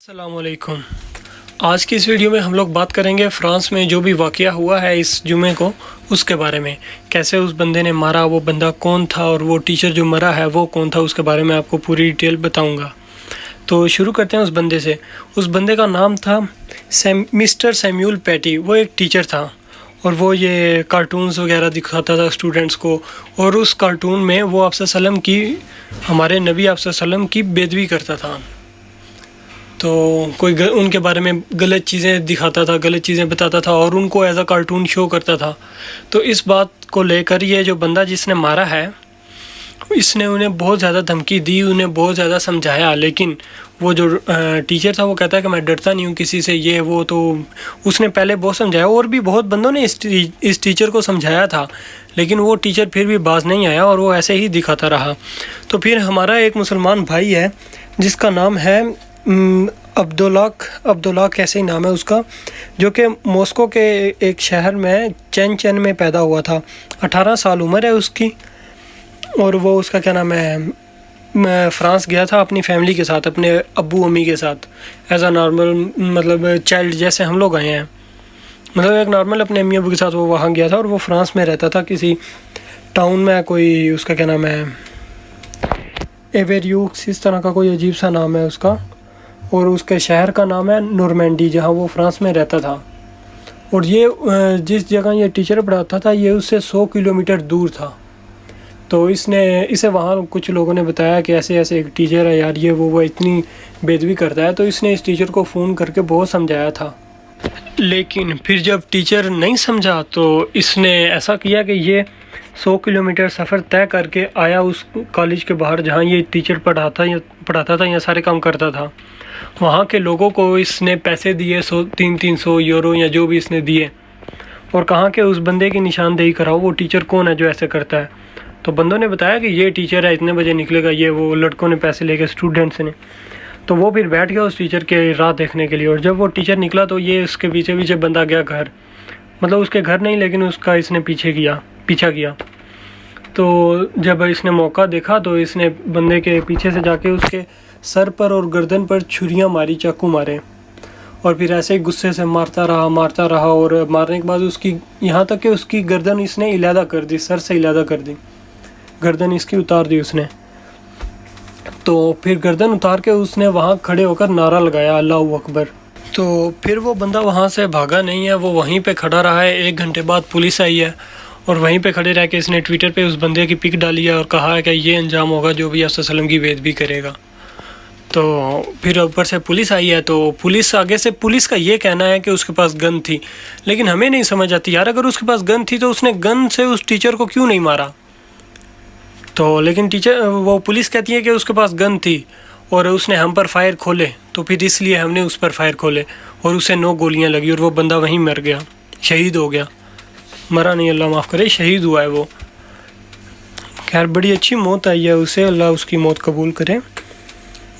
अस्सलामुअलैकुम। आज की इस वीडियो में हम लोग बात करेंगे फ़्रांस में जो भी वाक़या हुआ है इस जुमे को, उसके बारे में। कैसे उस बंदे ने मारा, वो बंदा कौन था और वो टीचर जो मरा है वो कौन था, उसके बारे में आपको पूरी डिटेल बताऊंगा। तो शुरू करते हैं उस बंदे से। उस बंदे का नाम था मिस्टर सैमुअल पैटी। वो एक टीचर था और वो ये कार्टून्स वगैरह दिखाता था स्टूडेंट्स को, और उस कार्टून में वो हमारे नबी आप सल्लम की बेदबी करता था। तो उनके बारे में गलत चीज़ें दिखाता था, गलत चीज़ें बताता था और उनको एज अ कार्टून शो करता था। तो इस बात को लेकर ये जो बंदा जिसने मारा है, इसने उन्हें बहुत ज़्यादा धमकी दी, उन्हें बहुत ज़्यादा समझाया, लेकिन वो जो टीचर था वो कहता है कि मैं डरता नहीं हूँ किसी से, ये वो। तो उसने पहले बहुत समझाया और भी बहुत बंदों ने इस टीचर को समझाया था, लेकिन वो टीचर फिर भी बाज नहीं आया और वो ऐसे ही दिखाता रहा। तो फिर हमारा एक मुसलमान भाई है जिसका नाम है अब्दुल्ला कैसे ही नाम है उसका, जो कि मॉस्को के एक शहर में चेन में पैदा हुआ था। 18 साल उम्र है उसकी और वो उसका क्या नाम है, मैं फ़्रांस गया था अपनी फैमिली के साथ, अपने अब्बू अम्मी के साथ, एज अ नॉर्मल मतलब चाइल्ड जैसे हम लोग आए हैं, मतलब एक नॉर्मल अपने अम्मी अब्बू के साथ वो वहाँ गया था। और वो फ्रांस में रहता था किसी टाउन में, कोई उसका क्या नाम है, एवेरियूक्स इस तरह का कोई अजीब सा नाम है उसका, और उसके शहर का नाम है नॉर्मैंडी, जहाँ वो फ्रांस में रहता था। और ये जिस जगह ये टीचर पढ़ाता था ये उससे 100 किलोमीटर दूर था। तो इसे वहाँ कुछ लोगों ने बताया कि ऐसे ऐसे एक टीचर है यार, ये वो इतनी बेदबी करता है। तो इसने इस टीचर को फ़ोन करके बहुत समझाया था, लेकिन फिर जब टीचर नहीं समझा तो इसने ऐसा किया कि ये 100 किलोमीटर सफ़र तय करके आया उस कॉलेज के बाहर जहाँ ये टीचर पढ़ाता था या सारे काम करता था। वहाँ के लोगों को इसने पैसे दिए, 300 यूरो या जो भी इसने दिए, और कहाँ के उस बंदे की निशानदेही कराओ, वो टीचर कौन है जो ऐसे करता है। तो बंदों ने बताया कि ये टीचर है, इतने बजे निकलेगा, ये वो। लड़कों ने पैसे लेके, स्टूडेंट्स ने। तो वो फिर बैठ गया उस टीचर के राह देखने के लिए, और जब वो टीचर निकला तो ये उसके पीछे पीछे बंदा गया घर, मतलब उसके घर नहीं लेकिन उसका इसने पीछा किया। तो जब इसने मौका देखा तो इसने बंदे के पीछे से जाके उसके सर पर और गर्दन पर छुरियां मारी, चाकू मारे, और फिर ऐसे ही गुस्से से मारता रहा। और मारने के बाद उसकी यहाँ तक कि उसकी गर्दन इसने इलादा कर दी, सर से इलादा कर दी, गर्दन इसकी उतार दी उसने। तो फिर गर्दन उतार के उसने वहाँ खड़े होकर नारा लगाया, अल्लाहू अकबर। तो फिर वो बंदा वहाँ से भागा नहीं है, वो वहीं पे खड़ा रहा है। 1 घंटे बाद पुलिस आई है और वहीं पे खड़े रह के इसने ट्विटर पे उस बंदे की पिक डाली है और कहा है कि ये अंजाम होगा जो भी आप सल्लम की बेदबी करेगा। तो फिर ऊपर से पुलिस आई है, तो पुलिस का ये कहना है कि उसके पास गन थी, लेकिन हमें नहीं समझ आती यार, अगर उसके पास गन थी तो उसने गन से उस टीचर को क्यों नहीं मारा। तो लेकिन वो पुलिस कहती है कि उसके पास गन थी और उसने हम पर फायर खोले, तो फिर इसलिए हमने उस पर फायर खोले और उसे 9 गोलियां लगी और वो बंदा वहीं मर गया, शहीद हो गया। मरा नहीं, अल्लाह माफ़ करे, शहीद हुआ है वो। खैर बड़ी अच्छी मौत आई है उसे, अल्लाह उसकी मौत कबूल करे।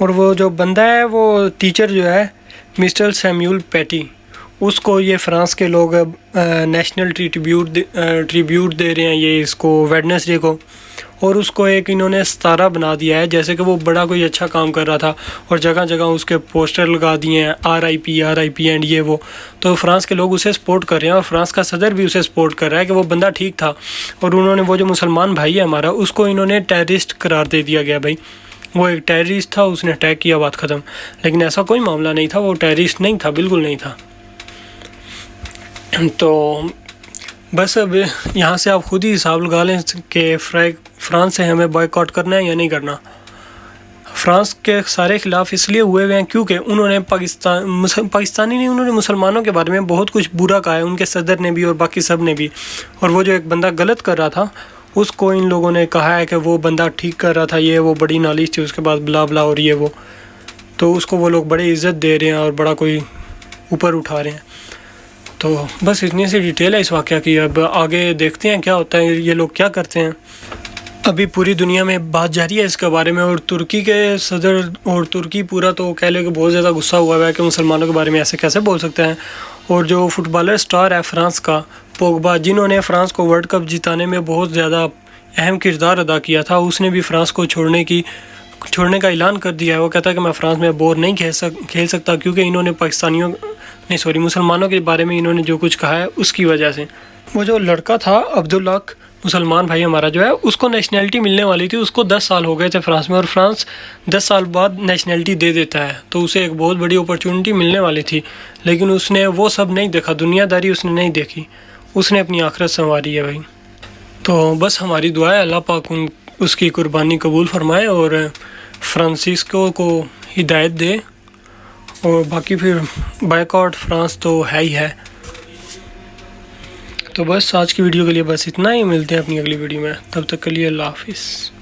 और वो जो बंदा है, वो टीचर जो है मिस्टर सैमुअल पैटी, उसको ये फ़्रांस के लोग नेशनल ट्रिब्यूट दे रहे हैं ये इसको वेडनेसडे को, और उसको एक इन्होंने सितारा बना दिया है, जैसे कि वो बड़ा कोई अच्छा काम कर रहा था, और जगह जगह उसके पोस्टर लगा दिए हैं RIP एंड ये वो। तो फ्रांस के लोग उसे सपोर्ट कर रहे हैं और फ्रांस का सदर भी उसे सपोर्ट कर रहा है कि वो बंदा ठीक था। और उन्होंने वो जो मुसलमान भाई है हमारा, उसको इन्होंने टेररिस्ट करार दे दिया गया। भाई वो एक टेररिस्ट था, उसने अटैक किया, बात ख़त्म। लेकिन ऐसा कोई मामला नहीं था, वो टेररिस्ट नहीं था, बिल्कुल नहीं था। तो बस अब यहाँ से आप खुद ही हिसाब लगा लें कि फ्रांस से हमें बॉयकॉट करना है या नहीं करना। फ्रांस के सारे खिलाफ इसलिए हुए हैं क्योंकि उन्होंने पाकिस्तानी नहीं, उन्होंने मुसलमानों के बारे में बहुत कुछ बुरा कहा है, उनके सदर ने भी और बाकी सब ने भी। और वो जो एक बंदा गलत कर रहा था उसको इन लोगों ने कहा है कि वो बंदा ठीक कर रहा था, ये वो, बड़ी नॉलेज थी उसके बाद, ब्ला ब्ला और ये वो। तो उसको वो लोग बड़ी इज़्ज़त दे रहे हैं और बड़ा कोई ऊपर उठा रहे हैं। तो बस इतनी सी डिटेल है इस वाक़या की। अब आगे देखते हैं क्या होता है, ये लोग क्या करते हैं। अभी पूरी दुनिया में बात जारी है इसके बारे में, और तुर्की के सदर और तुर्की पूरा तो कह लो कि बहुत ज़्यादा गुस्सा हुआ है कि मुसलमानों के बारे में ऐसे कैसे बोल सकते हैं। और जो फुटबॉलर स्टार है फ्रांस का, पोगबा, जिन्होंने फ्रांस को वर्ल्ड कप जिताने में बहुत ज़्यादा अहम किरदार अदा किया था, उसने भी फ्रांस को छोड़ने की छोड़ने का ऐलान कर दिया है। वो कहता है कि मैं फ़्रांस में बोर नहीं खेल सकता क्योंकि इन्होंने मुसलमानों के बारे में इन्होंने जो कुछ कहा है उसकी वजह से। वो जो लड़का था अब्दुल्ला, मुसलमान भाई हमारा जो है, उसको नेशनैलिटी मिलने वाली थी। उसको 10 साल हो गए थे फ़्रांस में, और फ्रांस 10 साल बाद नेशनैलिटी दे देता है, तो उसे एक बहुत बड़ी अपॉर्चुनिटी मिलने वाली थी। लेकिन उसने वो सब नहीं देखा, दुनियादारी उसने नहीं देखी, उसने अपनी आखिरत संवारी है भाई। तो बस हमारी दुआ है अल्लाह पाक उसकी कुर्बानी कबूल फरमाए और फ्रांसिस्को को हिदायत दे। और बाकी फिर बायकॉट फ्रांस तो है ही है। तो बस आज की वीडियो के लिए बस इतना ही, मिलते हैं अपनी अगली वीडियो में, तब तक के लिए अल्लाह हाफिज़।